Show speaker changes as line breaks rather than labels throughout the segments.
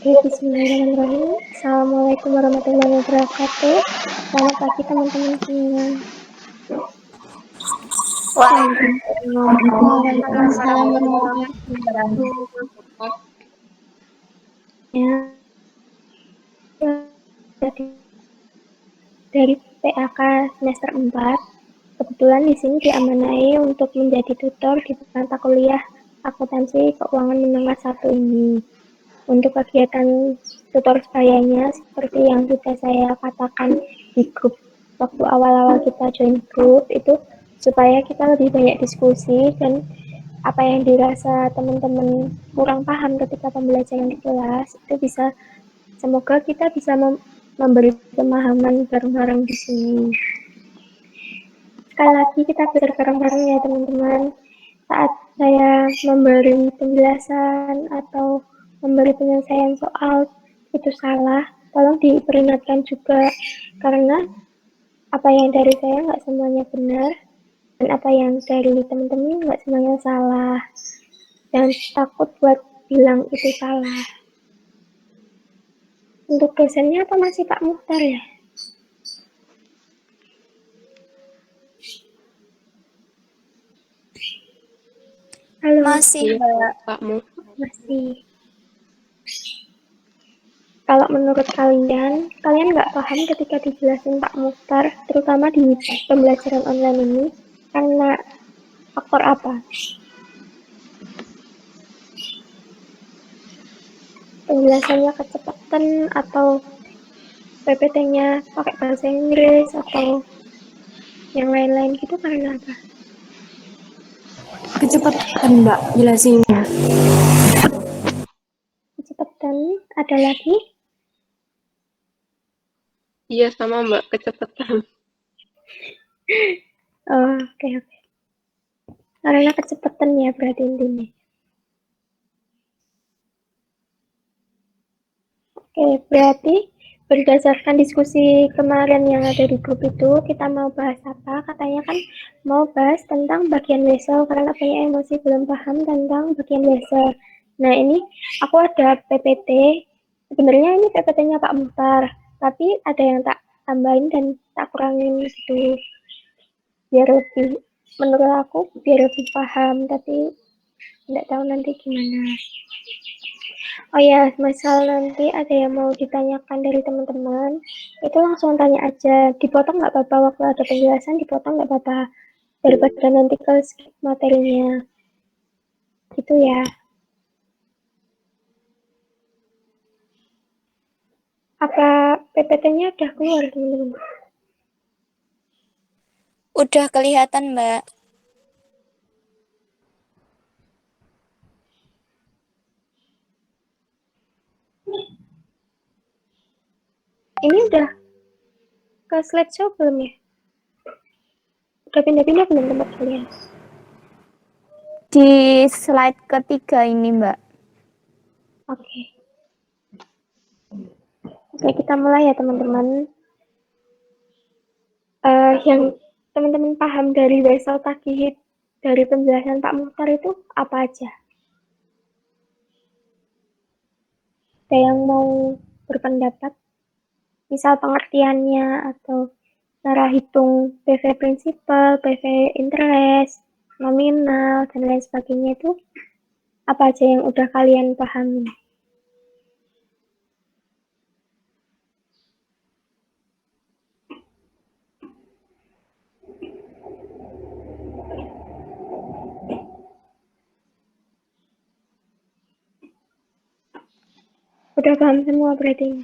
Bismillahirrahmanirrahim. Assalamualaikum warahmatullahi wabarakatuh. Selamat pagi teman-teman semua.
Waalaikumsalam warahmatullahi wabarakatuh.
Dari PAK semester 4, kebetulan di sini diamanai untuk menjadi tutor di mata kuliah akuntansi keuangan menengah 1 ini. Untuk kegiatan tutor sebagainya, seperti yang sudah saya katakan di grup waktu awal-awal kita join grup, itu supaya kita lebih banyak diskusi dan apa yang dirasa teman-teman kurang paham ketika pembelajaran di kelas, itu bisa, semoga kita bisa memberi pemahaman bareng-bareng di sini. Sekali lagi kita belajar bareng-bareng ya teman-teman. Saat saya memberi penjelasan atau memberi penyelesaian soal itu salah, tolong diperingatkan juga, karena apa yang dari saya nggak semuanya benar, dan apa yang dari teman-teman nggak semuanya salah. Jangan takut buat bilang itu salah. Untuk dosennya apa masih Pak Muhtar ya? Halo.
Masih, Mbak.
Masih. Kalau menurut kalian nggak paham ketika dijelasin Pak Muhtar, terutama di pembelajaran online ini, karena faktor apa? Penjelasannya kecepatan atau PPT-nya pakai bahasa Inggris atau yang lain-lain gitu, karena apa?
Kecepatan Mbak jelasinnya.
Kecepatan, ada lagi?
Iya sama Mbak, kecepatan.
Oh, oke. Karena kecepatan ya berarti intinya. Oke, berarti berdasarkan diskusi kemarin yang ada di grup itu, kita mau bahas apa? Katanya kan mau bahas tentang bagian wesel, karena banyak yang masih belum paham tentang bagian wesel. Nah, ini aku ada PPT. Sebenarnya ini PPT-nya Pak Muhtar, tapi ada yang tak tambahin dan tak kurangin gitu. Biar lebih, menurut aku, biar lebih paham, tapi nggak tahu nanti gimana. Oh ya, misal nanti ada yang mau ditanyakan dari teman-teman, itu langsung tanya aja. Dipotong nggak apa-apa, waktu ada penjelasan dipotong nggak apa-apa. Daripada nanti ke skip materinya. Gitu ya. Apa PPT-nya udah keluar, teman-teman?
Udah kelihatan, Mbak.
Ini udah ke slideshow belum ya? Udah pindah-pindah belum tempat kalian?
Di slide ketiga ini, Mbak.
Oke. Oke, kita mulai ya teman-teman. Yang teman-teman paham dari wesel tagih dari penjelasan Pak Muhtar itu apa aja? Ada yang mau berpendapat? Misal pengertiannya atau cara hitung PV prinsipal, PV interest, nominal, dan lain sebagainya itu apa aja yang udah kalian pahami? Udah paham semua berarti?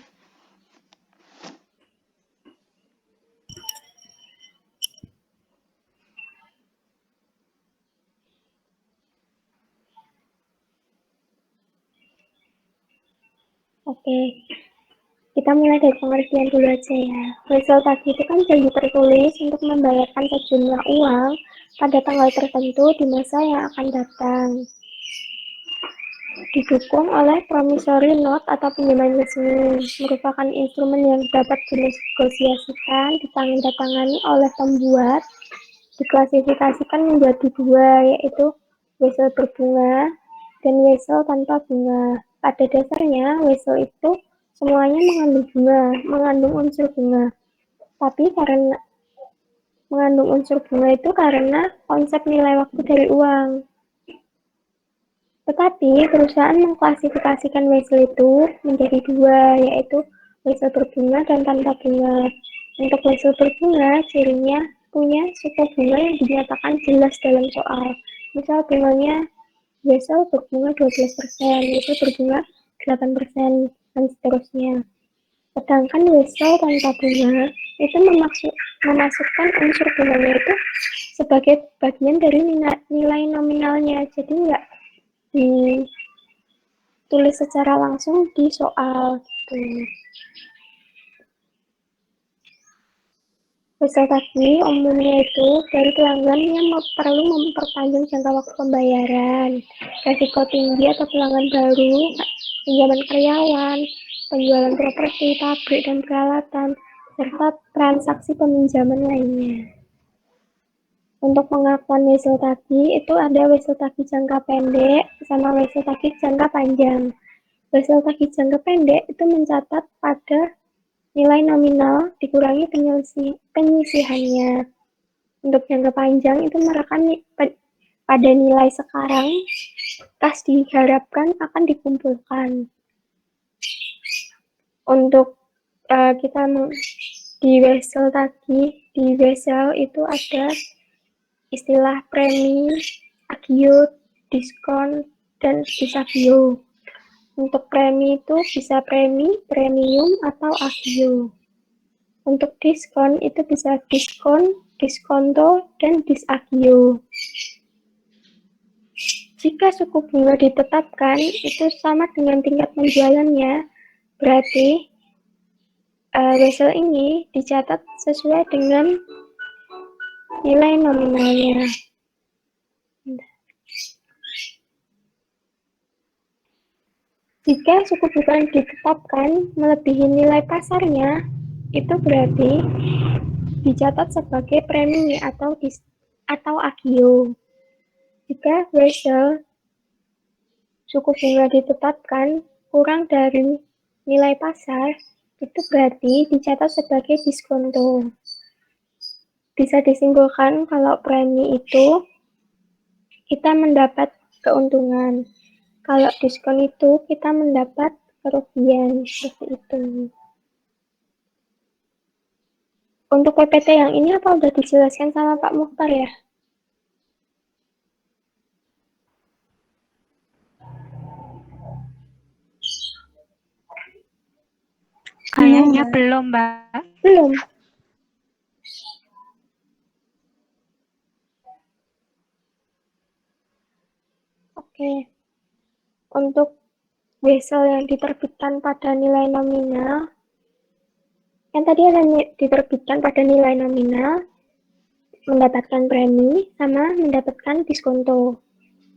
Oke, kita mulai dari pengertian dulu aja ya. Wesel tagih itu kan janji tertulis untuk membayarkan sejumlah uang pada tanggal tertentu di masa yang akan datang. Didukung oleh promissory note atau pinjaman resmi, merupakan instrumen yang dapat dinegosiasikan, ditandatangani oleh pembuat, diklasifikasikan menjadi dua, yaitu wesel berbunga dan wesel tanpa bunga. Pada dasarnya, wesel itu semuanya mengandung bunga, mengandung unsur bunga. Tapi karena mengandung unsur bunga itu karena konsep nilai waktu dari uang. Tetapi perusahaan mengklasifikasikan wesel itu menjadi dua, yaitu wesel berbunga dan tanpa bunga. Untuk wesel berbunga, cirinya punya suku bunga yang dinyatakan jelas dalam soal. Misal bunganya wesel berbunga 12%, wesel berbunga 8%, dan seterusnya. Sedangkan wesel tanpa bunga itu memasukkan unsur bunganya itu sebagai bagian dari nilai nominalnya. Jadi nggak ditulis secara langsung di soal gitu. Wesel tagih umumnya itu dari pelanggan yang perlu memperpanjang jangka waktu pembayaran, resiko tinggi atau pelanggan baru, pinjaman karyawan, penjualan properti, pabrik dan peralatan, serta transaksi peminjaman lainnya. Untuk pengakuan wesel tagih itu ada wesel tagih jangka pendek sama wesel tagih jangka panjang. Wesel tagih jangka pendek itu mencatat pada nilai nominal dikurangi penyisihannya. Untuk jangka panjang itu merekam pada nilai sekarang, kas diharapkan akan dikumpulkan. Untuk kita di wesel tagih, di wesel itu ada istilah premi, agio, diskon, dan disagio. Untuk premi itu bisa premi, premium, atau agio. Untuk diskon itu bisa diskon, diskonto, dan disagio. Jika suku bunga ditetapkan itu sama dengan tingkat penjualannya, berarti wesel ini dicatat sesuai dengan nilai nominalnya. Jika suku bunga ditetapkan melebihi nilai pasarnya, itu berarti dicatat sebagai premi atau agio. Jika wesel suku bunga ditetapkan kurang dari nilai pasar, itu berarti dicatat sebagai diskonto. Bisa disimpulkan kalau premi itu kita mendapat keuntungan. Kalau diskon itu kita mendapat kerugian, seperti itu. Untuk PPT yang ini apa udah dijelaskan sama Pak Mukhtar ya?
Kayaknya belum, Mbak.
Belum. Oke. Untuk wesel yang diterbitkan pada nilai nominal, yang tadi ada diterbitkan pada nilai nominal, mendapatkan premi sama mendapatkan diskonto.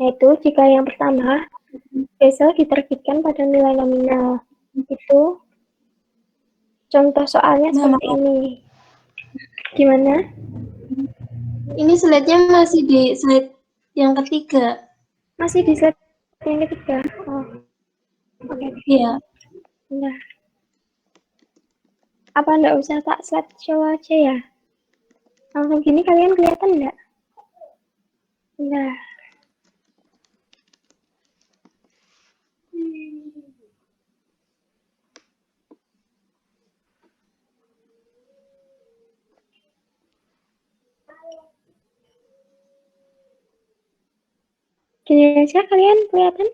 Yaitu jika yang pertama, wesel diterbitkan pada nilai nominal. Itu contoh soalnya seperti ini. Gimana?
Ini slide-nya masih di slide yang ketiga.
Masih di slide yang ketiga. Oh. Oke.
Iya.
Nah. Apa enggak usah tak slide show aja ya? Langsung gini kalian kelihatan enggak? Nah. Gini aja kalian kelihatan?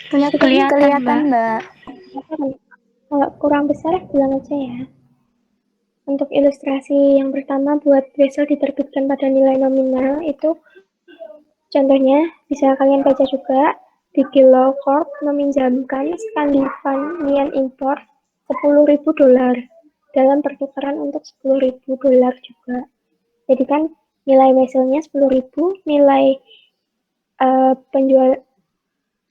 Kelihatan, Mbak.
Kalau kurang besar bilang aja ya. Untuk ilustrasi yang pertama buat wesel diterbitkan pada nilai nominal itu Contohnya, bisa kalian baca juga, Bigelow Corp meminjamkan Scandinavian Import $10.000 dalam pertukaran untuk $10.000 juga. Jadi kan nilai vesselnya 10.000, nilai penjual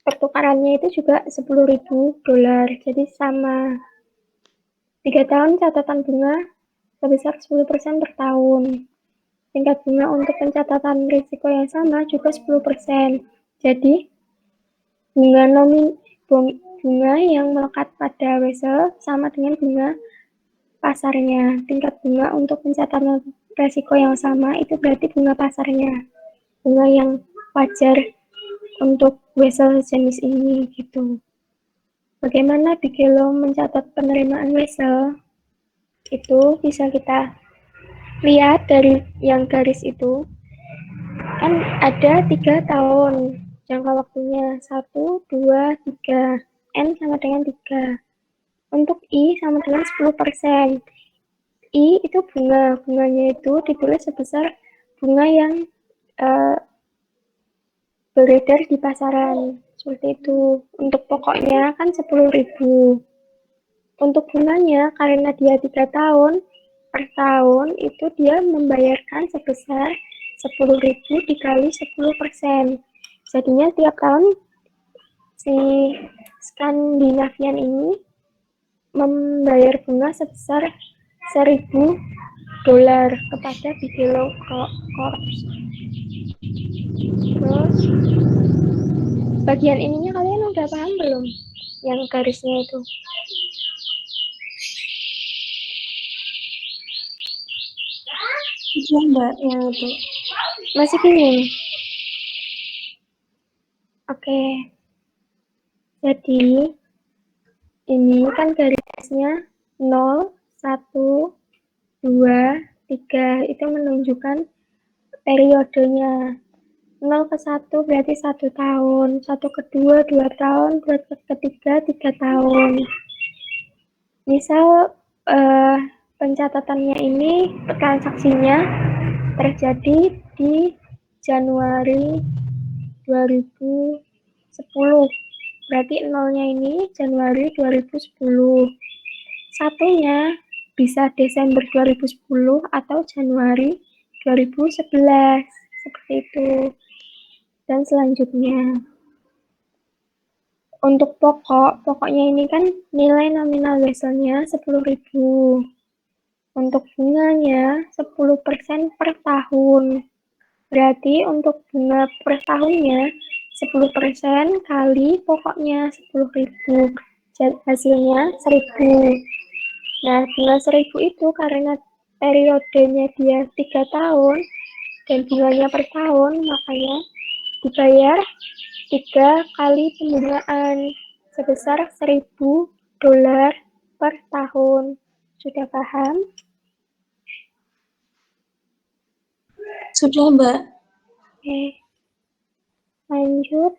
pertukarannya itu juga $10.000. Jadi sama 3 tahun catatan bunga sebesar 10% per tahun. Tingkat bunga untuk pencatatan risiko yang sama juga 10%. Jadi, bunga yang melekat pada wesel sama dengan bunga pasarnya. Tingkat bunga untuk pencatatan risiko yang sama itu berarti bunga pasarnya. Bunga yang wajar untuk wesel jenis ini gitu. Bagaimana Bigelow mencatat penerimaan wesel? Itu bisa kita lihat dari yang garis itu, kan ada 3 tahun jangka waktunya, 1, 2, 3, N sama dengan 3. Untuk I sama dengan 10%. I itu bunganya itu ditulis sebesar bunga yang beredar di pasaran, seperti itu. Untuk pokoknya kan 10.000. Untuk bunganya, karena dia 3 tahun, per tahun itu dia membayarkan sebesar 10.000 dikali 10%. Jadinya tiap tahun si Scandinavian ini membayar bunga sebesar $1.000 kepada Bigelow Corp. Terus bagian ininya kalian udah paham belum? Yang garisnya itu.
Iya Mbak, yang itu.
Masih bingung? Oke. Jadi, ini kan garisnya 0, 1, 2, 3. Itu menunjukkan periodenya. 0 ke 1 berarti 1 tahun. 1 ke 2, 2 tahun. 2 ke 3, 3 tahun. Misal, pencatatannya ini, transaksinya terjadi di Januari 2010. Berarti nolnya ini Januari 2010. Satunya bisa Desember 2010 atau Januari 2011. Seperti itu. Dan selanjutnya. Untuk pokoknya ini kan nilai nominal vesselnya 10.000. Untuk bunganya 10% per tahun. Berarti untuk bunga per tahunnya 10% kali pokoknya 10.000. Hasilnya 1.000. Nah, bunga 1.000 itu karena periodenya dia 3 tahun dan bunganya per tahun, makanya dibayar 3 kali pembungaan sebesar $1.000 per tahun. Sudah paham?
Sudah Mbak.
Oke. Lanjut.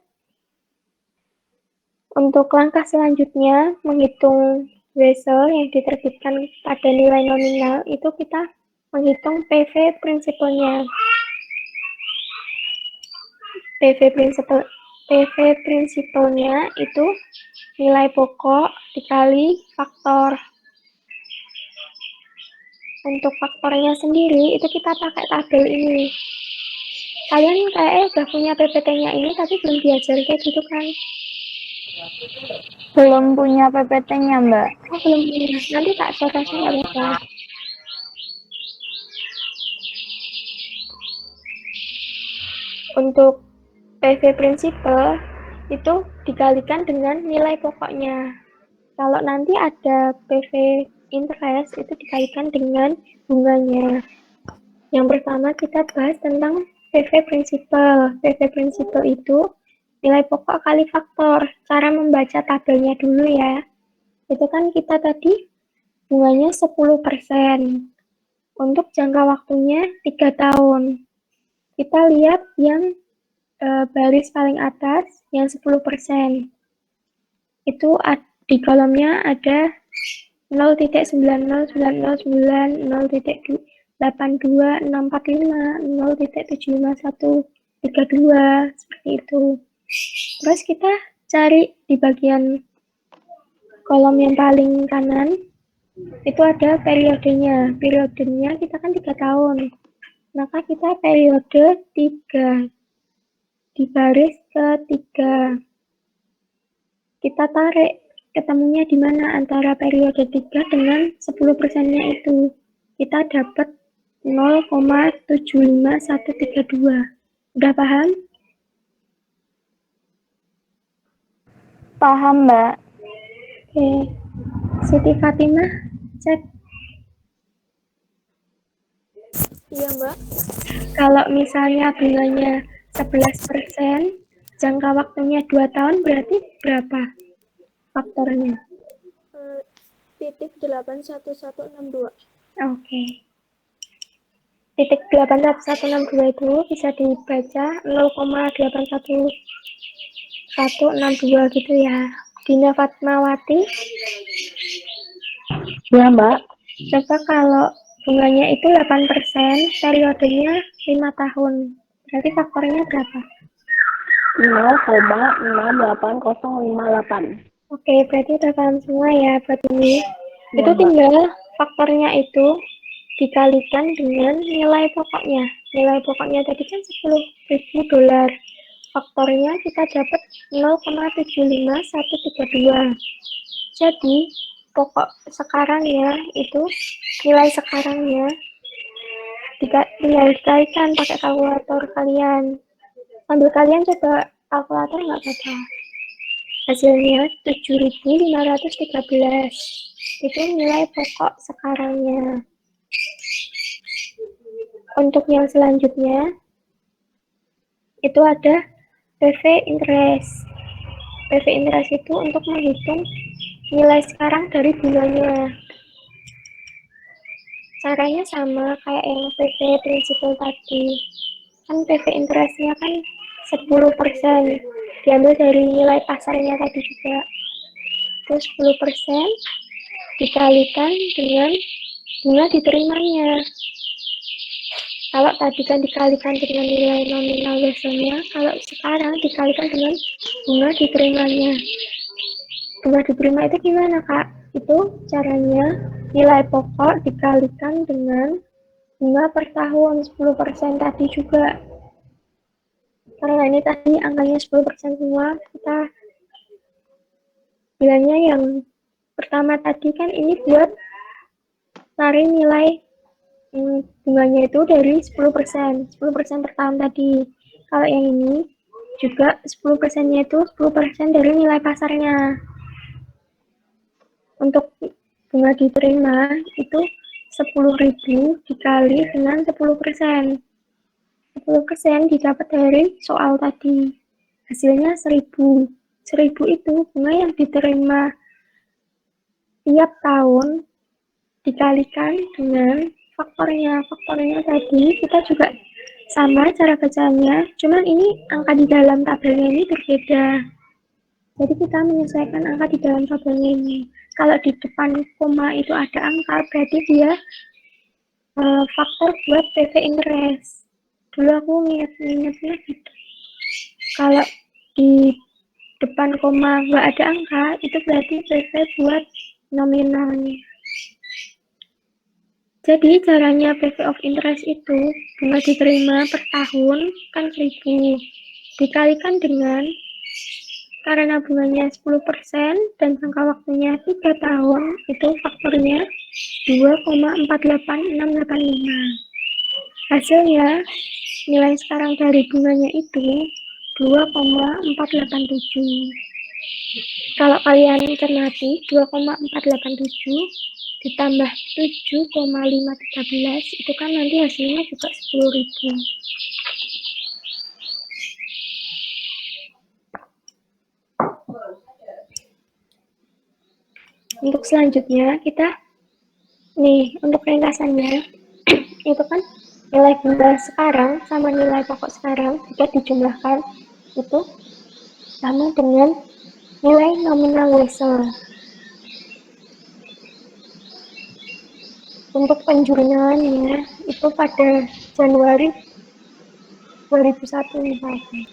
Untuk langkah selanjutnya, menghitung wesel yang diterbitkan pada nilai nominal, itu kita menghitung PV prinsipalnya. PV prinsipalnya itu nilai pokok dikali faktor. Untuk faktornya sendiri, itu kita pakai tabel ini. Kalian kayaknya udah punya PPT-nya ini, tapi belum diajar kayak gitu kan?
Belum punya PPT-nya, Mbak.
Oh, belum punya. Nanti tak share-share nggak apa-apa. Untuk PV prinsipal itu dikalikan dengan nilai pokoknya. Kalau nanti ada PV interest itu dikalikan dengan bunganya. Yang pertama kita bahas tentang PV prinsipal. PV prinsipal itu nilai pokok kali faktor. Cara membaca tabelnya dulu ya. Itu kan kita tadi bunganya 10%. Untuk jangka waktunya 3 tahun. Kita lihat yang baris paling atas yang 10%. Itu di kolomnya ada 0.90909, 0.82645, 0.751. 32, seperti itu. Terus kita cari di bagian kolom yang paling kanan, itu ada periodenya. Periodenya kita kan 3 tahun. Maka kita periode 3 di baris ketiga. Kita tarik ketemunya di mana antara periode 3 dengan 10%-nya itu. Kita dapat 0,75132. Udah paham?
Paham, Mbak.
Oke. Siti Fatimah, cek.
Iya, Mbak.
Kalau misalnya bunganya 11%, jangka waktunya 2 tahun, berarti berapa faktornya?
Titik 81162.
Oke. Titik 81162 itu bisa dibaca 0,81162 gitu ya. Dina Fatmawati,
Ya, Mbak.
coba kalau bunganya itu 8%, periodenya 5 tahun. Berarti faktornya berapa?
0,68058.
Oke, berarti udah paham semua ya buat ini.
Ya,
Itu
Mbak.
tinggal faktornya itu dikalikan dengan nilai pokoknya. Nilai pokoknya tadi kan $10.000. Faktornya kita dapat 0,75132. Jadi, pokok sekarangnya itu, nilai sekarangnya, tinggal dikalikan pakai kalkulator kalian. Sambil kalian coba kalkulator nggak apa-apa. Hasilnya 7.513. Itu nilai pokok sekarangnya. Untuk yang selanjutnya, itu ada PV interest. PV interest itu untuk menghitung nilai sekarang dari bunganya. Caranya sama kayak yang PV prinsipal tadi. Kan PV interestnya kan 10%. Diambil dari nilai pasarnya tadi juga. Terus 10% dikalikan dengan bunga diterimanya. Kalau tadi kan dikalikan dengan nilai nominal biasanya, kalau sekarang dikalikan dengan bunga diterimanya. Bunga diterima itu gimana, Kak? Itu caranya nilai pokok dikalikan dengan bunga per tahun 10% tadi juga. Karena ini tadi angkanya 10% semua, kita bilangnya yang pertama tadi kan ini buat cari nilai bunganya itu dari 10%, 10% per tahun tadi. Kalau yang ini juga 10%-nya itu 10% dari nilai pasarnya. Untuk bunga diterima itu 10.000 dikali dengan 10%. 10% didapat dari soal tadi. Hasilnya 1.000. 1.000 itu bunga yang diterima tiap tahun dikalikan dengan faktornya tadi kita juga sama cara bacanya, cuman ini angka di dalam tabelnya ini berbeda. Jadi kita menyesuaikan angka di dalam tabelnya ini. Kalau di depan koma itu ada angka, berarti dia faktor buat PV interest. Dulu aku ingat-ingatnya gitu. Kalau di depan koma nggak ada angka, itu berarti PV buat nominalnya. Jadi caranya PV of interest itu bunga diterima per tahun kan 1.000 dikalikan dengan karena bunganya 10% dan jangka waktunya 3 tahun itu faktornya 2,48685. Hasilnya nilai sekarang dari bunganya itu 2,487. Kalau kalian cermati 2,487 ditambah 7,513 itu kan nanti hasilnya juga 10.000. Untuk selanjutnya kita nih untuk ringkasannya itu kan nilai bunga sekarang sama nilai pokok sekarang jika dijumlahkan itu sama dengan nilai nominal Wesel. Untuk penjurnalnya itu pada Januari 2001 misalkan.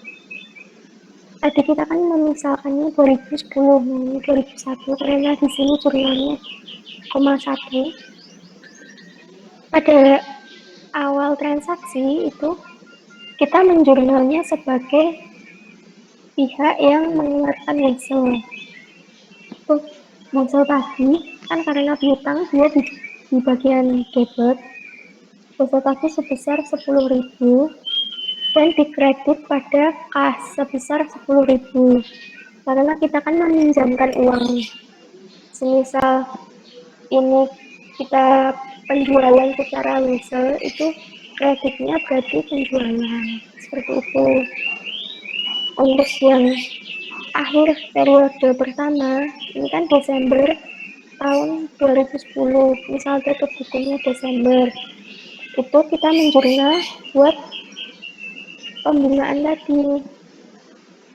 Tadi kita kan memisalkannya 2010, ini 2001 karena di sini jurnalnya 0,1. Pada awal transaksi itu kita menjurnalnya sebagai pihak yang mengeluarkan hasil. Tuh, hasil tadi kan karena piutang dia di bagian debit, hasil tadi sebesar 10.000 dan dikredit pada kas sebesar 10.000 karena kita kan meminjamkan uang. Semisal ini kita penjualan secara wesel, itu kreditnya berarti penjualan seperti itu. Untuk yang akhir periode pertama ini kan Desember tahun 2010, misal tutup bukunya Desember, itu kita menjurnal buat pembungaan tadi.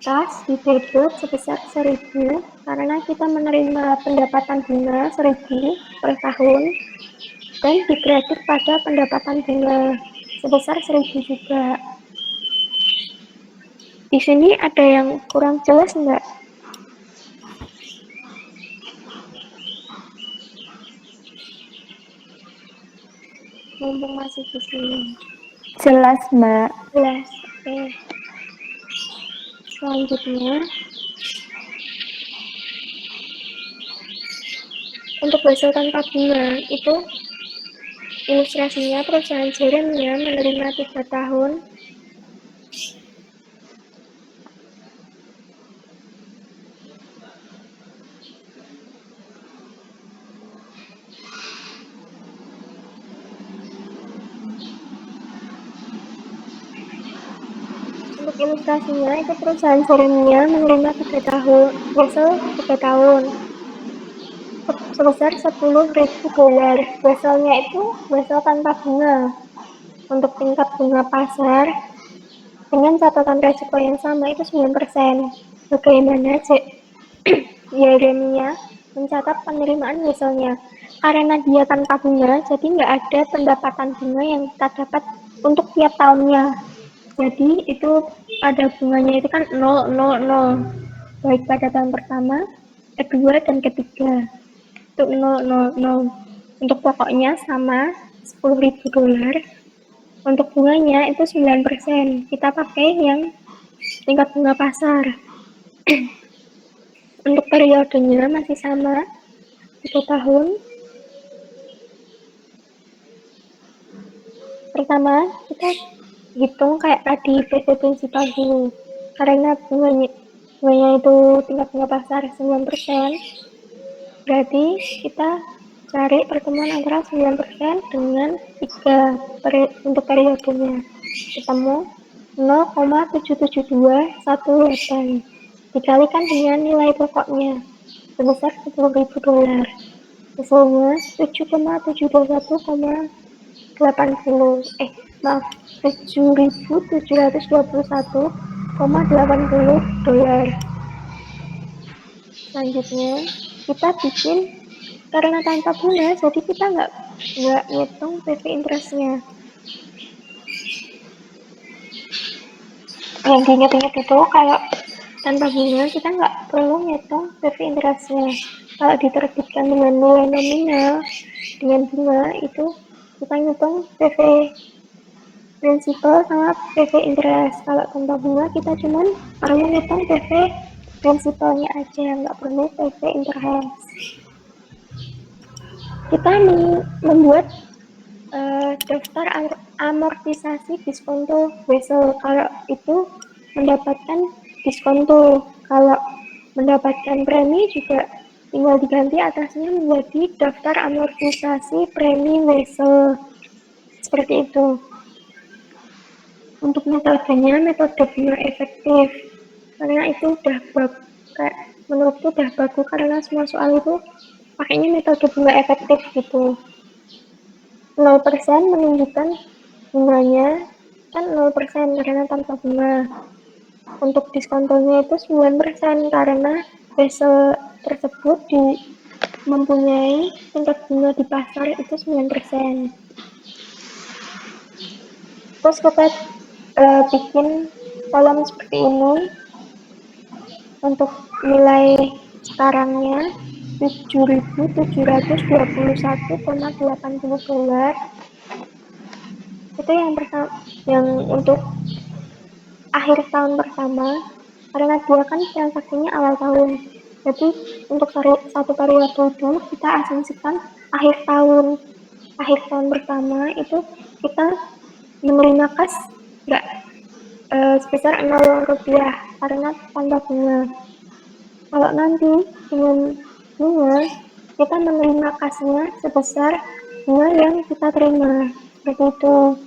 Kas didebit sebesar 1.000 karena kita menerima pendapatan bunga 1.000 per tahun dan dikredit pada pendapatan bunga sebesar 1.000 juga. Di sini ada yang kurang jelas enggak? Mumpung masih di sini.
Jelas, Mbak.
Jelas. Oke. Selanjutnya, untuk hasil tanpa bunga itu ilustrasinya perusahaan Jeremia menerima 3 tahun untuk ilustrasinya itu perusahaan Jeremia menerima 3 tahun hasil 3 tahun sebesar 10.000 dolar. Hasilnya itu hasil tanpa bunga. Untuk tingkat bunga pasar dengan catatan resiko yang sama itu 9%. Bagaimana Yeremia mencatat penerimaan hasilnya? Karena dia tanpa bunga, jadi nggak ada pendapatan bunga yang kita dapat untuk tiap tahunnya. Jadi itu ada bunganya itu kan 0, 0, 0. Baik pada tahun pertama, kedua, dan ketiga. Itu 0, 0, 0. Untuk pokoknya sama 10.000 dolar. Untuk bunganya itu 9%. Kita pakai yang tingkat bunga pasar. Untuk periodenya masih sama 1 tahun. Pertama kita hitung kayak tadi PP prinsipal dulu. Karena bunganya itu tingkat bunga pasar 9%. Berarti kita cari pertemuan antara 9% dengan 3 untuk periodenya. Ketemu 0,7721 dikalikan dengan nilai pokoknya sebesar 10.000 dolar. Hasilnya 7,721,80 dolar. Selanjutnya kita bikin karena tanpa bunga, jadi kita nggak ngitung PV interestnya. Yang diingat-ingat itu kalau tanpa bunga kita nggak perlu ngitung PV interestnya. Kalau diterbitkan dengan nilai nominal dengan bunga itu kita ngitung PV prinsipal sama PV interest. Kalau tanpa bunga kita cuman perlu ngitung PV prinsipalnya aja, nggak perlu PV interest. Kita membuat daftar amortisasi diskonto wesel. Kalau itu mendapatkan diskonto, kalau mendapatkan premi juga tinggal diganti atasnya menjadi daftar amortisasi premi wesel. Seperti itu. Untuk metodenya metode bunga efektif, karena itu udah menurutku udah bagus karena semua soal itu pakainya metode bunga efektif gitu. 0% menunjukkan bunganya kan 0% karena tanpa bunga. Untuk diskontonya itu 9% karena wesel tersebut mempunyai tingkat bunga di pasar itu 9%. Terus kita bikin kolom seperti ini untuk nilai sekarangnya 7.721,80 dolar. Itu yang pertama, yang untuk akhir tahun pertama, karena dia kan transaksinya awal tahun. Jadi untuk satu variabel itu kita asumsikan akhir tahun pertama itu kita menerima kas nggak sebesar 0 rupiah karena tanpa bunga. Kalau nanti dengan bunga, kita menerima kasnya sebesar bunga yang kita terima. Seperti itu.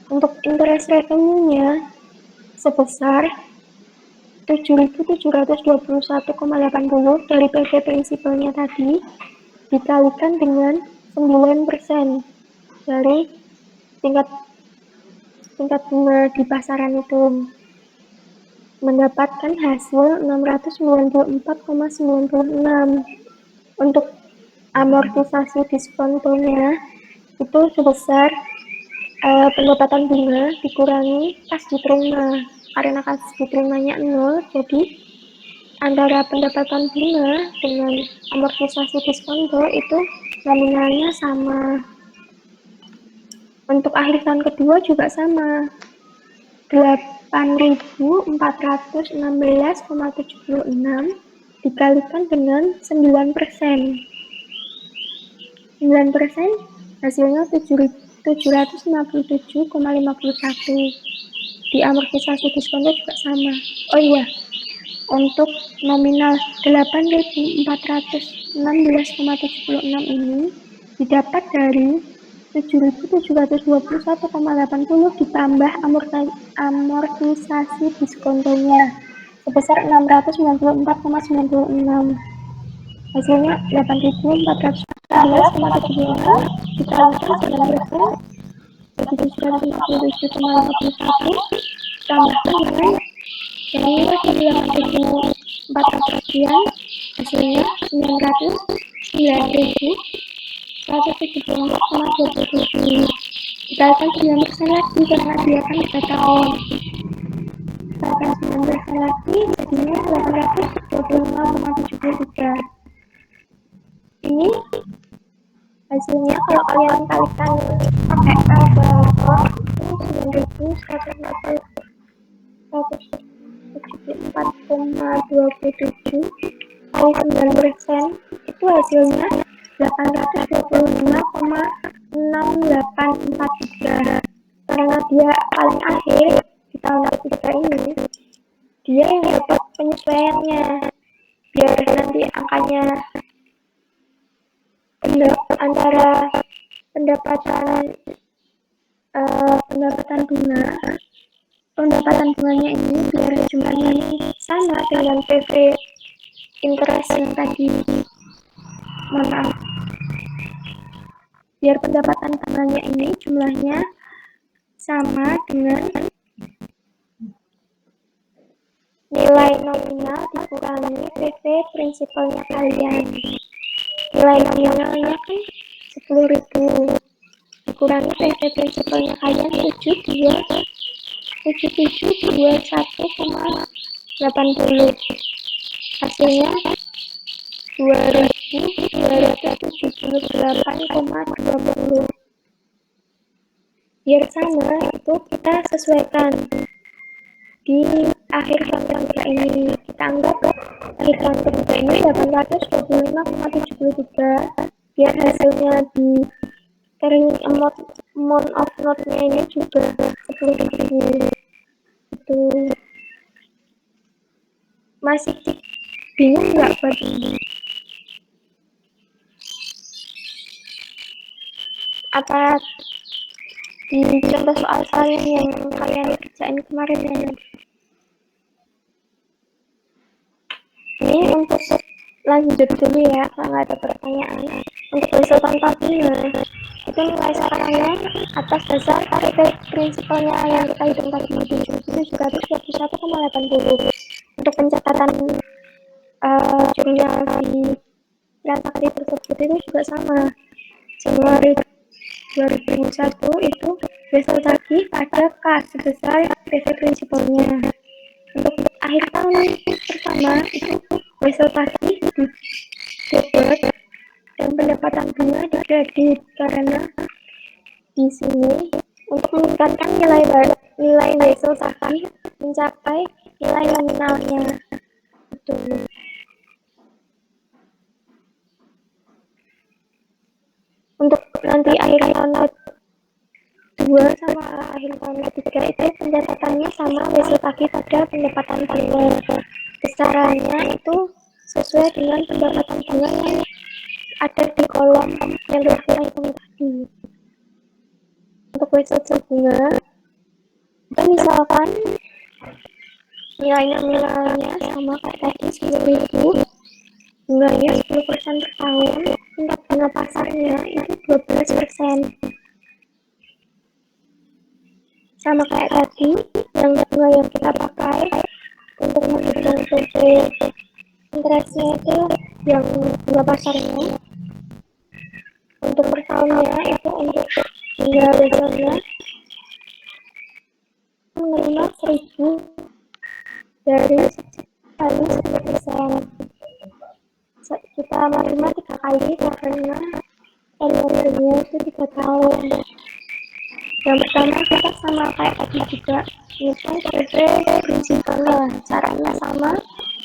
Untuk interest revenue-nya sebesar 7.721,80 dari PV prinsipalnya tadi dikalikan dengan 9% dari tingkat bunga di pasaran itu, mendapatkan hasil 694,96. Untuk amortisasi diskontonya itu sebesar pendapatan bunga dikurangi kas diterima. Karena kas diterimanya 0, jadi antara pendapatan bunga dengan amortisasi diskonto itu nominalnya sama. Untuk akhir tahun kedua juga sama, 8.416,76 dikalikan dengan 9%. 9% hasilnya 757,51. Di amortisasi diskonto juga sama. Oh iya, untuk nominal 8.416,76 ini didapat dari 7.721,80 ditambah amortisasi diskontonya sebesar 694,96. Hasilnya 8.416,76 ditambah 9% jadi 757,51 tambahkan dengan yang lagi 8.400 sekian, hasilnya 909.174,27. Dikalikan 9% lagi karena dia kan 3 tahun. Dikalikan 9% lagi jadinya 825,73. Ini hasilnya kalau kalian kalikan pakai kalkulator ini 9.174,27 kali 9% itu hasilnya 825,6843. Karena dia paling akhir di tahun ketiga ini, dia yang dapat penyesuaiannya biar nanti angkanya antara pendapatan bunganya ini biar jumlahnya ini sama dengan PV interest yang tadi. Maaf, biar pendapatan bunganya ini jumlahnya sama dengan nilai nominal dikurangi PV prinsipalnya kalian. Nilai nominalnya kan 10.000 dikurangi PV prinsipalnya kalian 7721,80. Hasilnya 2.278,20. Biar sama itu kita sesuaikan di akhir tahun ketiga ini. Kita anggap akhir tahun ketiga ini 825,73 biar hasilnya di carrying amount of note-nya ini juga 10.000. Itu masih bingung nggak buat ini? Apa di contoh soal kalian yang kalian kerjain kemarin ya? Ini untuk lanjut dulu ya, kalau nggak ada pertanyaan. Untuk hasil tanpapinya itu nilai sekarangnya atas dasar PV prinsipalnya yang kita hitung tadi 7.721,80. Untuk pencatatan jurnal di transaksi tersebut itu juga sama. Januari 2001 itu wesel tagih pada kas sebesar PP prinsipalnya. Untuk akhir tahun pertama itu wesel tagih didebet dan pendapatan bunga dikredit karena di sini untuk meningkatkan nilai wesel tagih mencapai nilai nominalnya. Betul. Untuk nanti akhir tahun kedua sama akhir tahun ketiga itu pencatatannya sama wesel tagih pada pendapatan bunga. Besarannya itu sesuai dengan pendapatan bunga yang ada di kolom yang kita hitung tadi. Untuk wesel bunga, itu misalkan nilai nominalnya sama kayak tadi 10.000, bunganya 10% per tahun, tingkat bunga pasarnya itu 12%. Sama kayak tadi, yang bunga yang kita pakai untuk menghitung PP interestnya itu yang bunga pasarnya. Untuk per tahunnya itu untuk bunga weselnya menerima 1.000 dari kali 10%. Kita menerima 3 kali karena periodenya itu 3 tahun. Yang pertama kita sama kayak tadi juga ngitung PP prinsipalnya, caranya sama,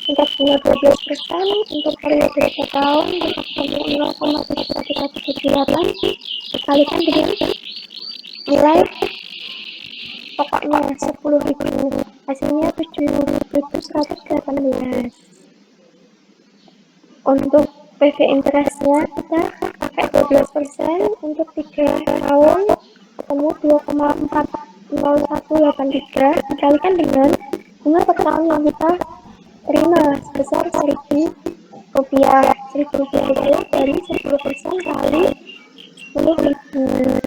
tingkat bunga 12% untuk periode 3 tahun, tingkat bunga 0,3378 dikalikan dengan nilai pokoknya 10.000, hasilnya 7.118. Untuk PV interestnya kita pakai 12% untuk 3 tahun ketemu 2,40183 dikalikan dengan bunga per tahun yang kita terima sebesar 1.000 rupiah. 1.000 rupiah itu dari 10% kali 10.000,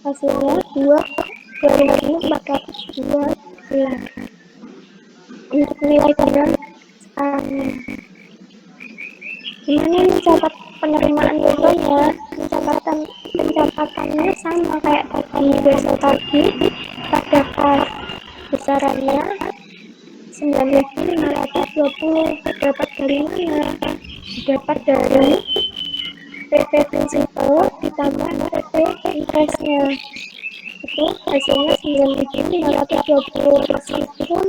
hasilnya 2.412. Untuk nilai barang sekarang gimana mencatat penerimaan nettonya? Pencatatannya sama kayak tadi wesel tadi pada kas besarannya 9.520. Dapat dari mana? Dapat dari PP prinsipal ditambah PP interestnya, itu hasilnya 9.520. meskipun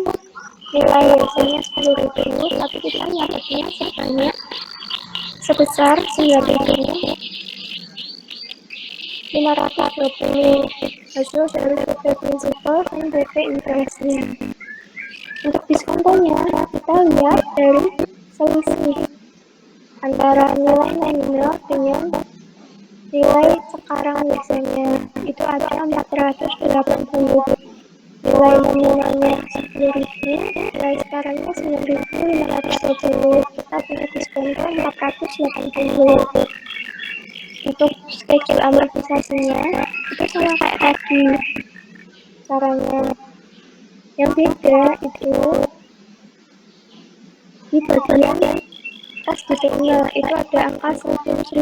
nilai hasilnya 10.000 tapi kita nyatanya sebanyak sebesar 9.520 hasil dari PP prinsipal dan PP interestnya. Untuk diskontonya kita lihat dari selisih antara nilai nominal dengan nilai sekarang biasanya itu ada 480. Nilai nominalnya 10.000, nilai sekarangnya 9.520. Kita punya diskonto 480. Untuk schedule amortisasinya itu sama kayak tadi caranya. Yang beda itu di bagian kas detailnya itu ada angka 1.000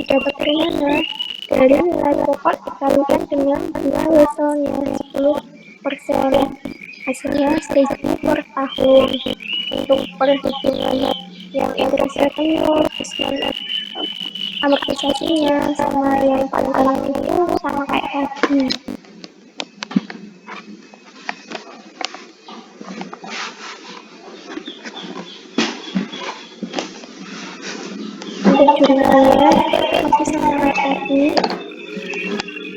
didapat dari mana? Dari nilai pokok dikalikan dengan bunga weselnya 10%, hasilnya 1.000 per tahun. Untuk perhitungan yang interest revenue, diskon amortisasinya sama yang paling kanan itu sama kayak tadi. Untuk jumlahnya masih sama kayak tadi,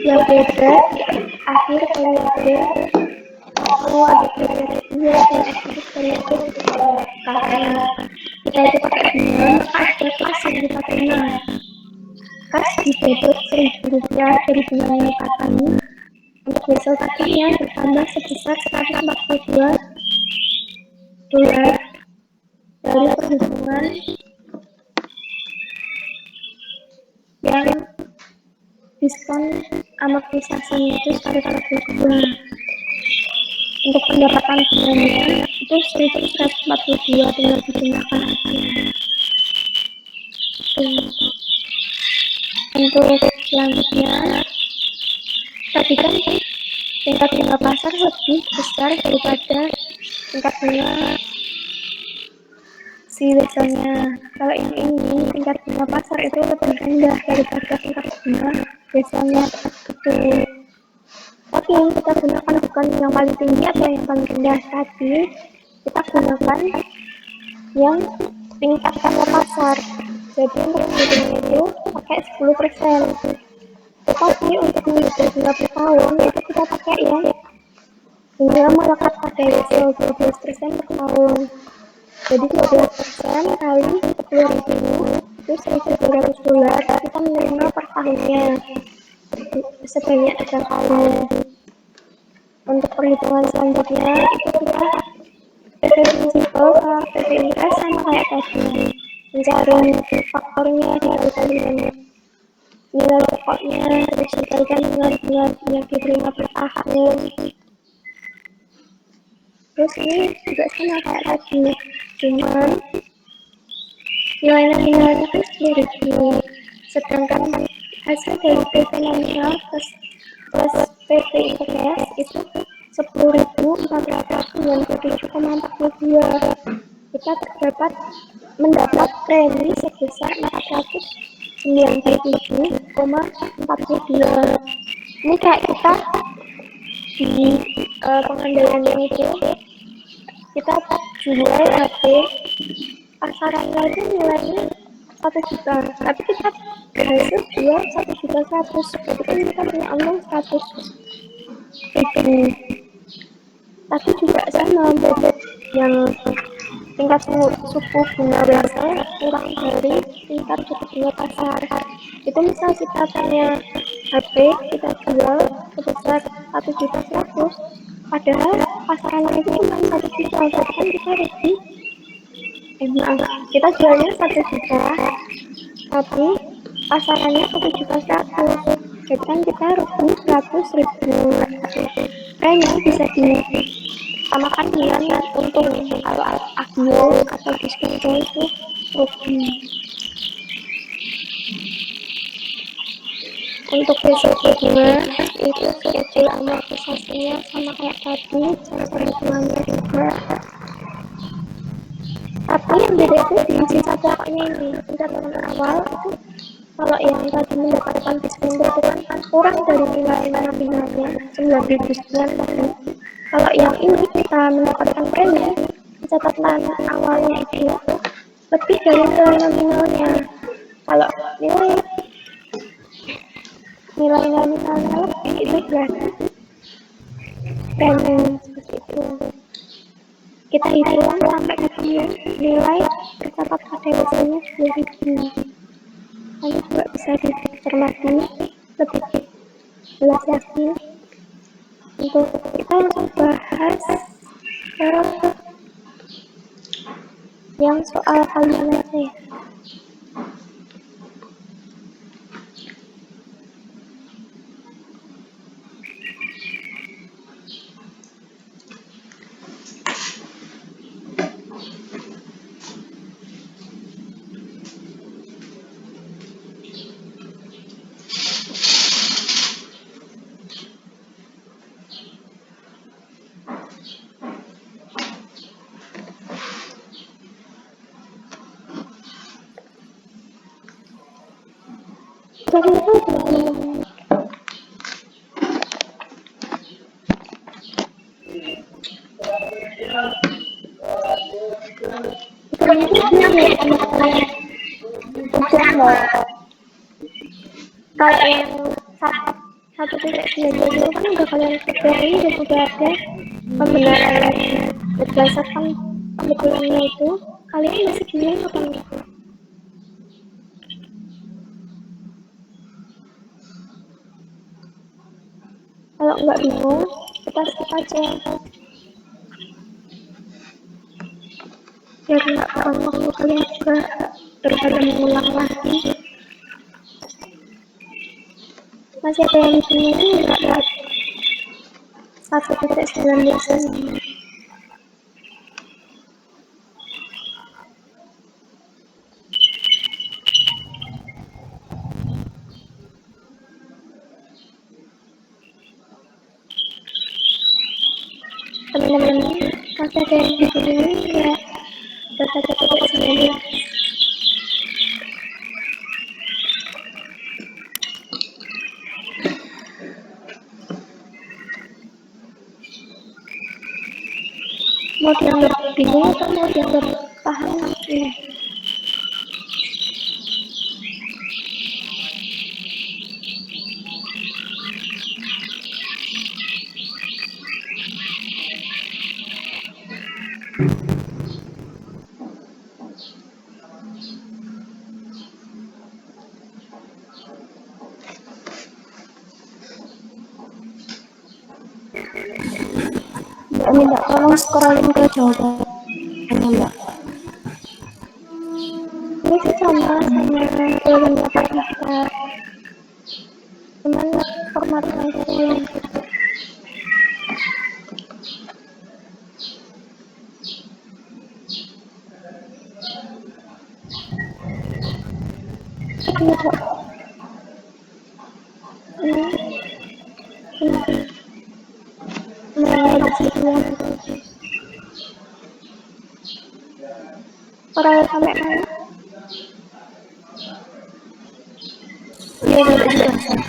yang beda akhir periode ada periode 2 dan akhir periode 3. Karena kita itu pakai bunga maka ada kas yang kita terima. Kas didebet 1.000 rupiah dari bunga yang tadi. Untuk wesel tadinya bertambah sebesar 142 dolar dari perhitungan yang diskon amortisasinya itu 142. Untuk pendapatan bunganya itu 1.142 tinggal dijumlahkan aja. Untuk selanjutnya tadi kan tingkat bunga pasar lebih besar daripada tingkat bunga si biasanya. Kalau yang ini tingkat bunga pasar itu lebih rendah daripada tingkat bunga biasanya itu. Tapi yang kita gunakan bukan yang paling tinggi atau yang paling rendah, tapi kita gunakan yang tingkat bunga pasar. Jadi untuk menghitung itu pakai 10%. Tetapi untuk menghitung bunga per tahun itu kita pakai yang bunga melekat pada ratio 12% per tahun. Jadi 12% kali 10.000 itu $1.200 kita menerima per tahunnya sebanyak 3 kali. Untuk perhitungan selanjutnya itu kita PP prinsipal sama PP interest sama kayak tadi, mencari faktornya dikalikan dengan nilai pokoknya, terus dikalikan dengan bunga yang diterima per tahun. Terus ini juga sama kayak tadi, cuman nilai nominalnya kan 10.000, sedangkan hasil dari PP nominal plus PP interest itu 10.497,42. Kita mendapat premi sebesar 497,42. Ini kayak kita di pengandaian itu kita jual HP pasarannya itu nilainya 1 juta, tapi kita berhasil jual 1.100.000, jadi kan kita punya untung 100.000. Tapi juga sama untuk yang tingkat suku bunga biasa kurang dari tingkat suku bunga pasar. Itu misal kita punya HP kita jual sebesar 1.100.000, padahal pasarannya itu cuma 1 juta, jadi kan kita rugi. Kita jualnya 1 juta, tapi pasarannya 1.100.000, jadi kan kita rugi 100.000. Premi bisa disamakan dengan untung. Kalau agio atau diskonto itu rugi. Untuk risiko bunga itu schedule amortisasinya sama kayak tadi, cara perhitungannya juga. Tapi yang beda itu di sisa pokoknya ini, pencatatan awal itu kalau yang tadi mendapatkan diskonto itu kan kurang dari nilai nominalnya 9.000 tadi. Kalau yang ini kita mendapatkan premi, pencatatan awalnya itu lebih dari nilai nominalnya. Kalau nilai nominalnya lebih, itu berarti premi seperti itu. Kita hitung sampai ketemu nilai tercatat pada biasanya 10.000. Ini juga bisa dicermati lebih jelas lagi. Untuk kita langsung bahas ke yang soal kalian aja ya. Jadi itu kalau yang 1.9 itu kan udah kalian kerjain dan udah ada pembenarannya. Berdasarkan pembetulannya itu, kalian masih bingung apa enggak? Kalau nggak bingung, kita skip aja. Biar nggak terlalu waktu kalian juga daripada mengulang lagi. Masih ada yang bingung nggak lihat 1.19 ini? teman-teman masih ada yang di sini ya udah pada titik 19. Mau dianggap bingung atau mau dianggap paham ya?
Mbak minta tolong scrolling ke jawabannya Mbak.
Ini sih sama jawabannya Kak Daftar, cuman formatnya aja yang ini kok ini yang orang sampai mana? Iya udah selesai.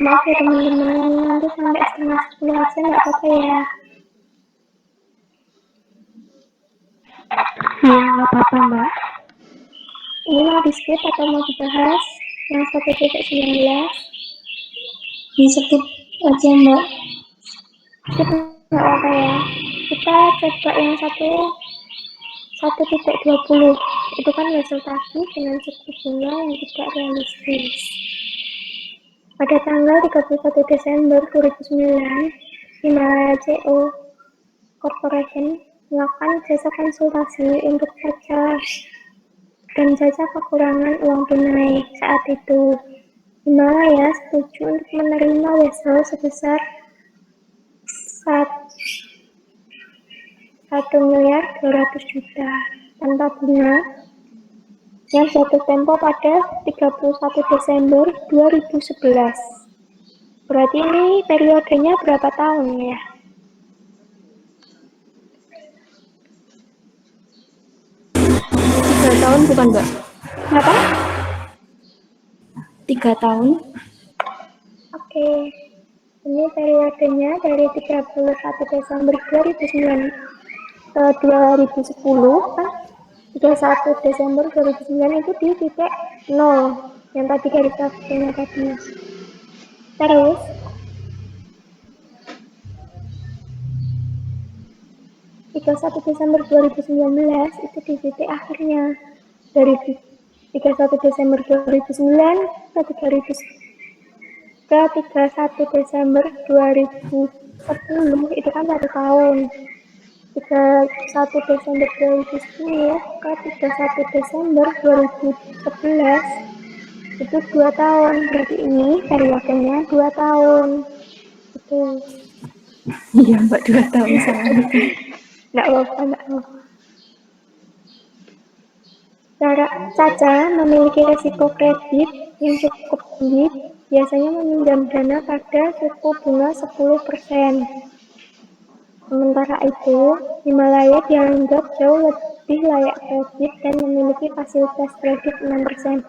Maaf ya teman-teman, nanti sampai setengah 10 aja nggak apa-apa ya.
Iya, nggak apa-apa, Mbak.
Ini mau di-skip atau mau dibahas? Yang 1.19?
Di skip aja Mbak.
Skip nggak apa-apa ya. Kita coba yang 1.20. Itu kan hasil tadi dengan suku bunga yang tidak realistis. Pada tanggal 31 Desember 2009, Himalaya CO Corporation melakukan jasa konsultasi untuk jasa kekurangan uang tunai. Saat itu, Himalaya setuju untuk menerima wesel sebesar 1.200.000.000 tanpa bunga yang jatuh tempo pada 31 Desember 2011. Berarti ini periodenya berapa tahun ya?
3 tahun bukan Mbak?
Berapa?
3 tahun.
Oke. Ini periodenya dari 31 Desember 2009 ke 2010 kan? 31 Desember 2009 itu di titik 0 yang tadi garis grafiknya tadi. Terus 31 Desember 2019 itu di titik akhirnya dari 31 Desember 2009 ke 31 Desember 2010 itu kan 1 tahun. 31 Desember 2010 ke 31 Desember 2011 itu 2 tahun. Berarti ini periodenya 2 tahun. Itu
Iya Mbak, 2 tahun salah.
nggak apa-apa. Caca memiliki risiko kredit yang cukup tinggi, biasanya meminjam dana pada suku bunga 10%. Sementara itu, Himalaya dianggap jauh lebih layak kredit dan memiliki fasilitas kredit 6%.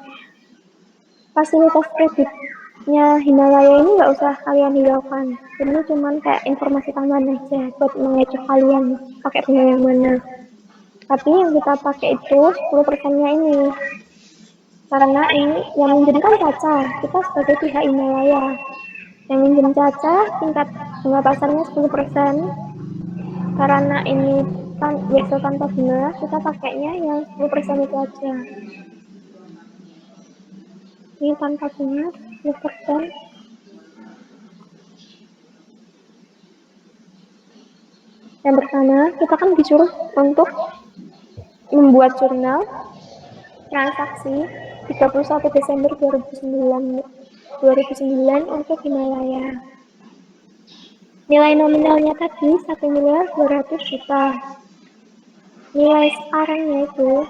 Fasilitas kreditnya Himalaya ini nggak usah kalian hiraukan. Ini cuman kayak informasi tambahan aja buat mengecoh kalian pakai bunga yang mana. Tapi yang kita pakai itu 10%-nya ini. Karena ini yang minjem kan Caca, kita sebagai pihak Himalaya. Yang minjem Caca tingkat bunga pasarnya 10%. Karena ini kan biasa tanpa bunga, kita pakainya yang 10% itu aja. Ini tanpa bunga 10%. Yang pertama, kita kan disuruh untuk membuat jurnal transaksi 31 Desember 2009 untuk Himalaya. Nilai nominalnya tadi 1.200.000.000 juta. Nilai sekarangnya itu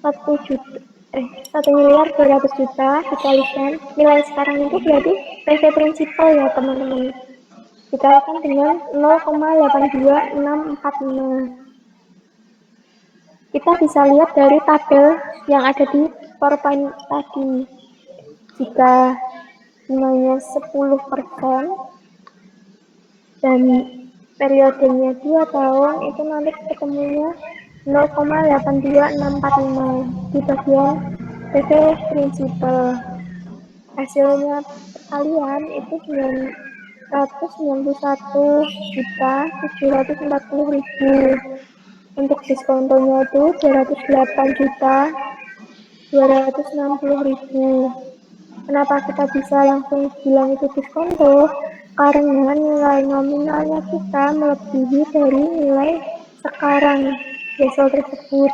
1.200.000.000 dikalikan. Nilai sekarang itu berarti PV prinsipal ya teman-teman. Dikalikan dengan 0,82645. Kita bisa lihat dari tabel yang ada di PowerPoint tadi. Jika bunganya 10% dan periodenya 2 tahun, itu nanti ketemunya 0,82645 di bagian PV prinsipal. Hasilnya kalian itu 991.740.000. Untuk diskontonya itu 208.260.000. Kenapa kita bisa langsung bilang itu diskonto? Karena nilai nominalnya kita melebihi dari nilai sekarang besok tersebut.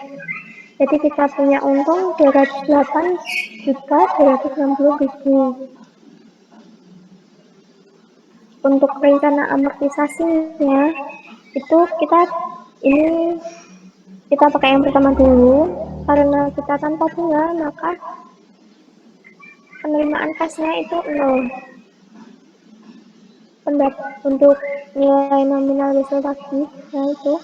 Jadi kita punya untung 208.260.000. Untuk rencana amortisasinya itu kita pakai yang pertama dulu. Karena kita tanpa bunga, maka penerimaan kasnya itu 0. Untuk nilai nominal besok pagi, nah itu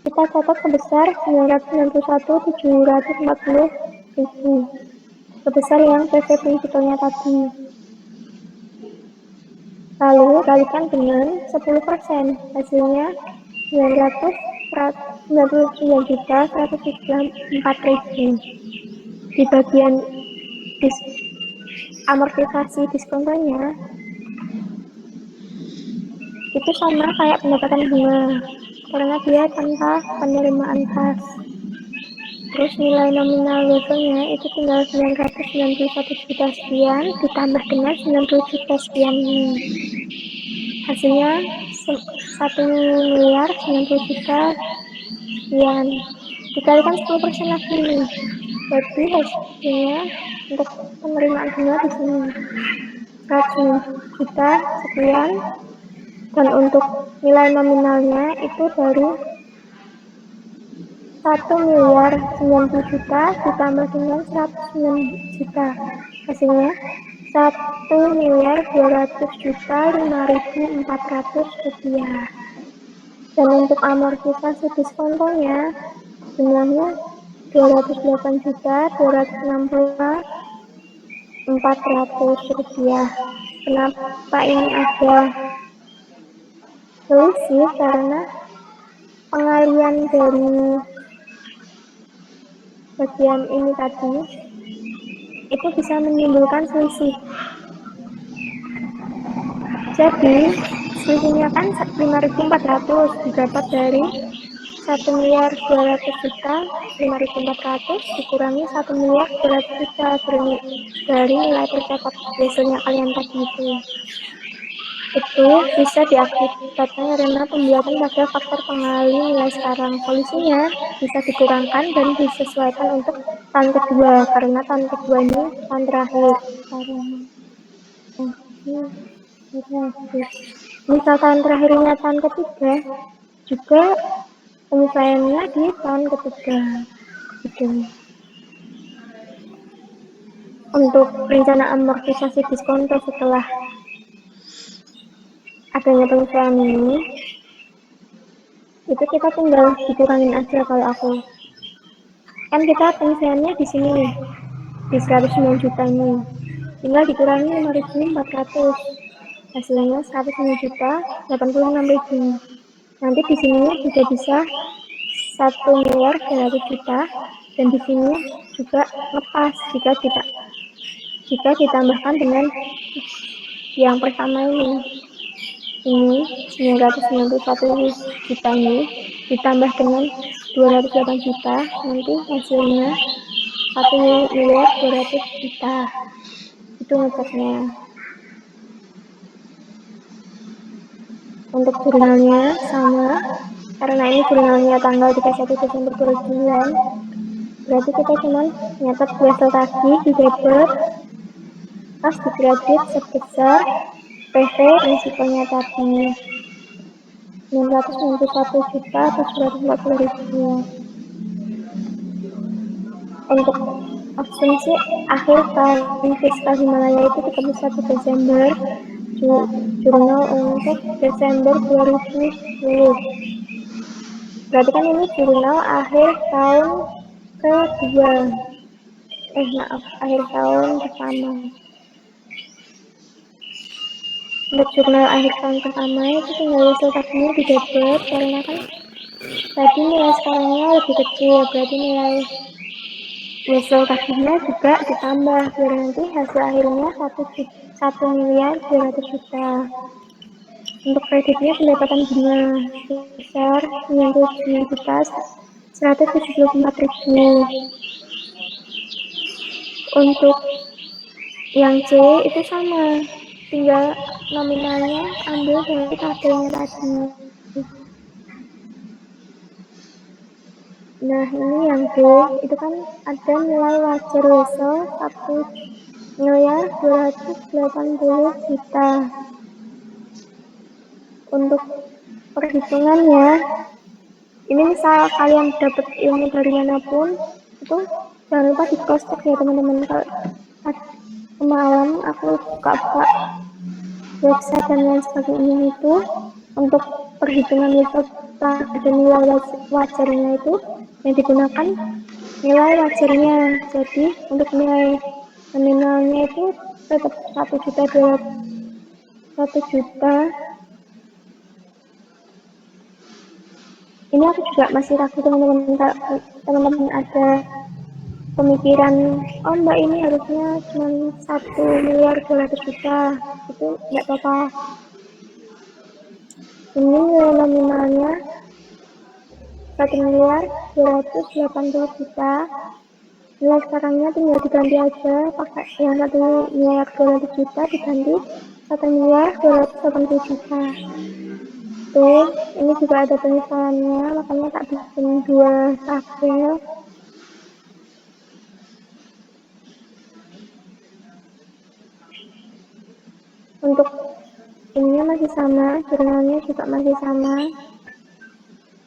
kita catat sebesar 991.740.000, sebesar yang PV prinsipalnya tadi. Lalu kalikan dengan 10%, hasilnya 999.194.000. Di bagian amortisasi diskontonya itu sama kayak pendapatan bunga karena dia tanpa penerimaan kas. Terus nilai nominal besoknya itu tinggal 991 juta sekian ditambah dengan 90 juta sekian ini. Hasilnya 1.090.000.000 sekian. Dikalikan 10% lagi nih. Jadi hasilnya untuk penerimaan bunga di sini 100 juta sekian. Dan untuk nilai nominalnya itu dari 1.090.000.000 ditambah dengan 109 juta. Hasilnya 1.200.005.400 rupiah. Dan untuk amortisasi diskontonya jumlahnya 208.260.400 rupiah. Kenapa ini ada selisih? Karena pengalian dari bagian ini tadi itu bisa menimbulkan selisih. Jadi selisihnya kan 5.400 didapat dari 1.200.000.000 5.400 dikurangi 1.200.000.000 dari nilai tercatat biasanya kalian tadi itu bisa diakibatkan karena pembuatan pada faktor pengali nilai sekarang. Solusinya bisa dikurangkan dan disesuaikan untuk tahun kedua karena tahun kedua ini tahun terakhir. Misal tahun terakhirnya tahun ketiga juga penyesuaiannya di tahun ketiga gitu. Untuk rencana amortisasi diskonto setelah adanya penyesuaian ini Itu kita tinggal dikurangin aja kalau aku. Kan kita penyelesaiannya di sini nih, di 109 juta ini. Tinggal dikurangi 5.400. Hasilnya 109 juta 86.000. Nanti di sini juga bisa 1.200.000.000 dan di sini juga lepas jika ditambahkan dengan yang pertama ini 991 juta ini ditambah dengan 208 juta, nanti hasilnya 1.200.000.000. Itu ngeceknya. Untuk jurnalnya sama, karena ini jurnalnya tanggal 31 Desember 2009, berarti kita cuman nyatet hasil tadi di debit, pas di kredit sebesar PV risikonya tadi 991.740.000. Untuk asumsi akhir tahun fiskal Himalaya itu 31 Desember, jurnal untuk Desember 2010. Berarti kan ini jurnal akhir tahun kedua. Akhir tahun pertama. Untuk jurnal akhir tahun pertama itu tinggal hasil tadinya di debit, karena kan tadi nilai sekarangnya lebih kecil, berarti nilai hasil tadinya juga ditambah, biar nanti hasil akhirnya 1.200.000.000. Untuk kreditnya pendapatan bunga sebesar 97.174.000. Untuk yang C itu sama, tinggal nominalnya ambil dari tabelnya tadi. Nah ini yang D itu kan ada nilai wajar wesel 1.280.000.000. Untuk perhitungannya, ini misal kalian dapat ilmu dari manapun, itu jangan lupa di cross check ya teman-teman. Kalau semalam aku buka website dan lain sebagainya itu untuk perhitungan wisata dan nilai wajarnya itu yang digunakan nilai wajarnya. Jadi untuk nilai nominalnya itu tetap 1 juta. Ini aku juga masih ragu teman-teman ada pemikiran, oh mbak ini harusnya cuma 1.200.000.000, itu nggak apa-apa. Ini nilai nominalnya 1.280.000.000. Nilai sekarangnya tinggal diganti aja, pakai yang 1.200.000.000 diganti 1.280.000.000. Tuh, ini juga ada penyesalannya, makanya tak bikin 2 tabel. Untuk ininya masih sama, jurnalnya juga masih sama.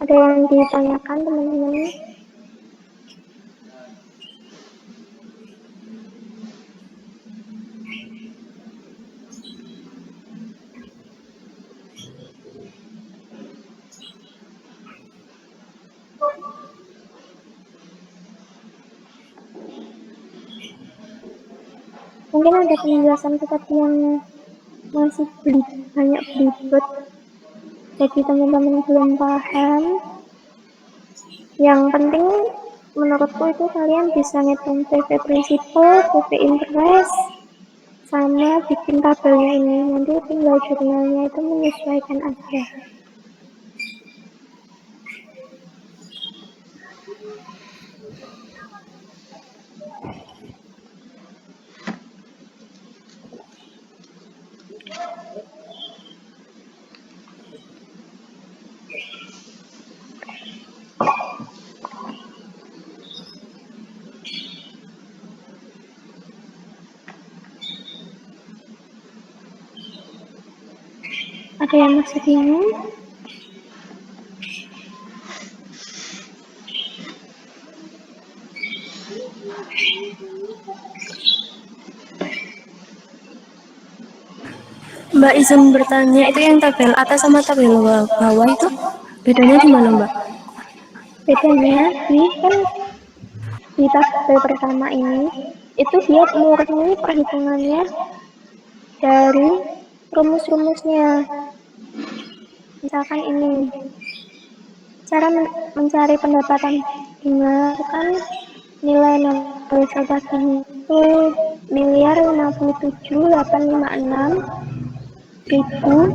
Ada yang ditanyakan teman-teman? Mungkin ada penjelasan tetapi yang masih banyak belibet, jadi teman-teman belum paham. Yang penting menurutku itu kalian bisa ngitung PV prinsipal, PV interest, sama bikin tabelnya ini. Nanti tinggal jurnalnya itu menyesuaikan aja. Ada yang masih bingung?
Mbak izin bertanya, itu yang tabel atas sama tabel bawah itu
Bedanya di mana, Mbak?
Bedanya di tabel pertama ini itu dia murni perhitungannya dari rumus-rumusnya. Misalkan ini cara mencari pendapatan berdasarkan nilai nominal tadi itu miliar 57.856.000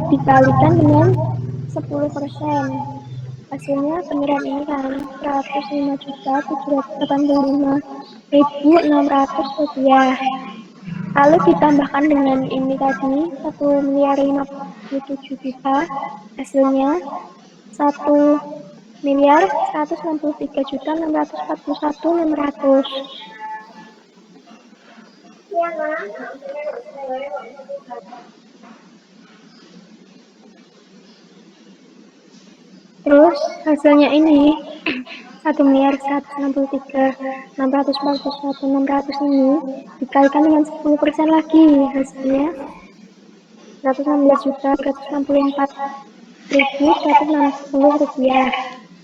dikalikan dengan 10%. Hasilnya pengiraan ini kan 105.785.600 rupiah. Lalu ditambahkan dengan ini tadi 1.057 juta, hasilnya 1.163.641.600. Terus hasilnya ini 1.163.641.600 ini dikalikan dengan 10% lagi, hasilnya 116.364.160 rupiah.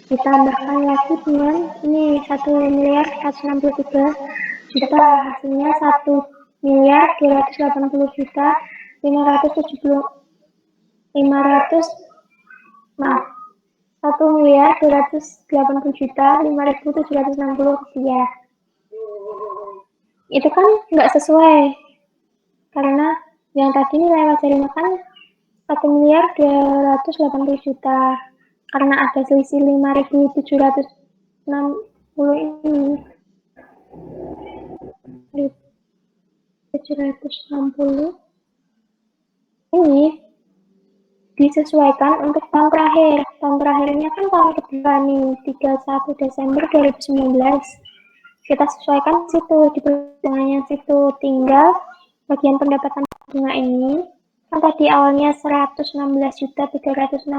Ditambahkan lagi dengan ini 1.163 juta, hasilnya 1.280.570 rupiah. Itu kan nggak sesuai karena yang tadi nilai wajarnya kan 1.280 juta, karena ada selisih 5.760 ini. 760 ini disesuaikan untuk tahun terakhir. Tahun terakhirnya kan tahun kedua nih, 31 Desember 2019. Kita sesuaikan situ, di perhitungannya situ. Tinggal bagian pendapatan bunga ini, kan tadi awalnya 116.364.160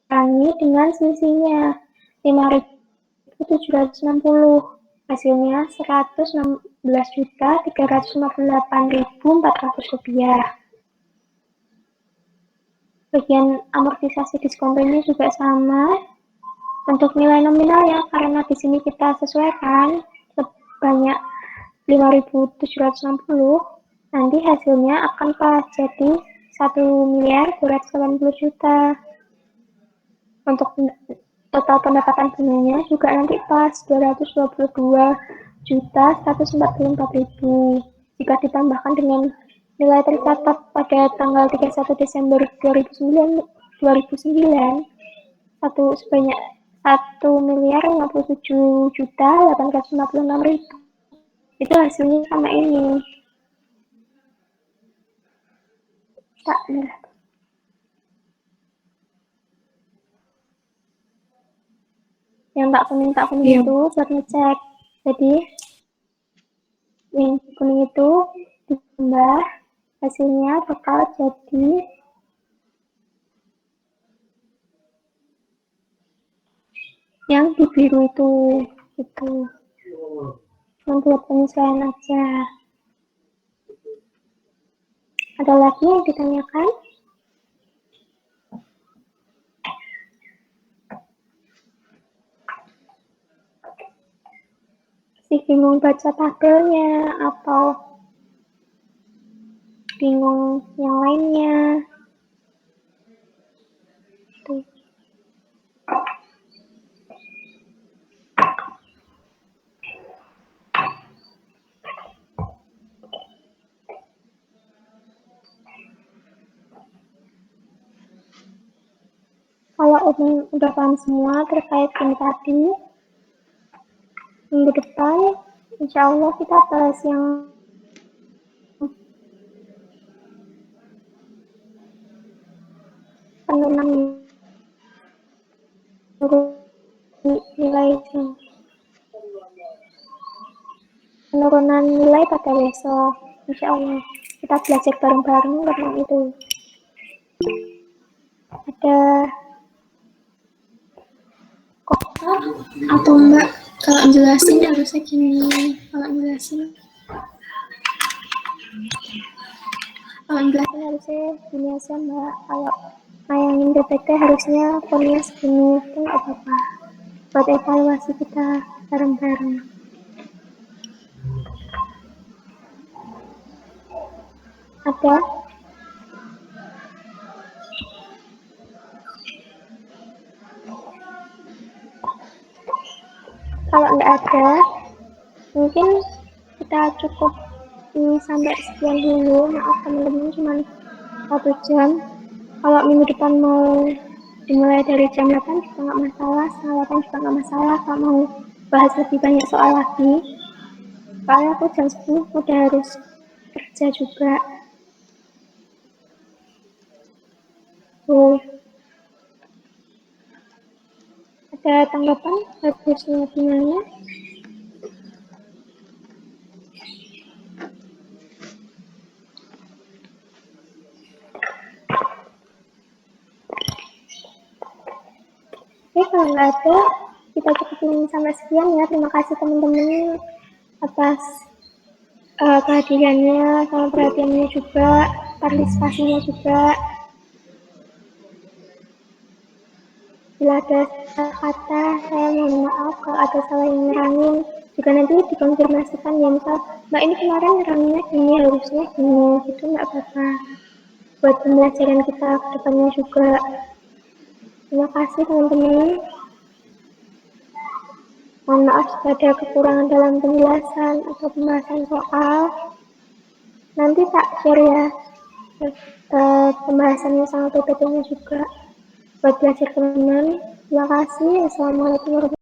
kurangi dengan selisihnya 5.760, hasilnya 116.358.400 rupiah. Bagian amortisasi diskonto ini juga sama untuk nilai nominalnya, karena di sini kita sesuaikan sebanyak 5.760, nanti hasilnya akan pas jadi 1.280 juta. Untuk total pendapatan bunganya juga nanti pas 222.144.000 jika ditambahkan dengan nilai tercatat pada tanggal 31 Desember 2009 sebanyak 1.057.856.000. Itu hasilnya sama ini. Yang tak kuning itu buat ngecek. Jadi yang kuning itu ditambah, hasilnya bakal jadi yang di biru itu membuat penyesuaian aja. Ada lagi yang ditanyakan? Masih bingung baca tabelnya atau bingung yang lainnya? Tuh. Kalau udah paham semua terkait ini tadi, minggu depan insya Allah kita bahas yang penurunan nilai pada besok. Insya Allah kita belajar bareng-bareng tentang itu. Ada kok atau enggak kalau jelasin harusnya gini, kalau jelasin harusnya gini aja Mbak. Kalau nayangin PPT harusnya formnya segini, itu nggak apa-apa. Buat evaluasi kita bareng-bareng. Ada? Kalau nggak ada, mungkin kita cukup sampai sekian dulu. Maaf teman-teman, cuma 1 jam. Kalau minggu depan mau dimulai dari jam 8 juga nggak masalah, setengah 8 juga nggak masalah. Kalau mau bahas lebih banyak soal lagi, soalnya aku jam 10 udah harus kerja juga. Ada tanggapan harusnya gimana? Oke, kalau nggak ada, kita cukupin sampai sekian ya. Terima kasih teman-teman atas kehadirannya, sama perhatiannya juga, partisipasinya juga. Bila ada salah kata, saya mohon maaf. Kalau ada salah yang nyerangin, juga nanti dikonfirmasikan ya. Misal, Mbak ini kemarin nyeranginnya gini, harusnya gini, gitu nggak apa-apa. Buat pembelajaran kita ke depannya juga. Terima kasih teman-teman. Mohon maaf jika ada kekurangan dalam penjelasan atau pembahasan soal. Nanti tak share ya pembahasannya sama PPT-nya juga buat belajar teman-teman. Terima kasih. Assalamualaikum warahmatullahi wabarakatuh.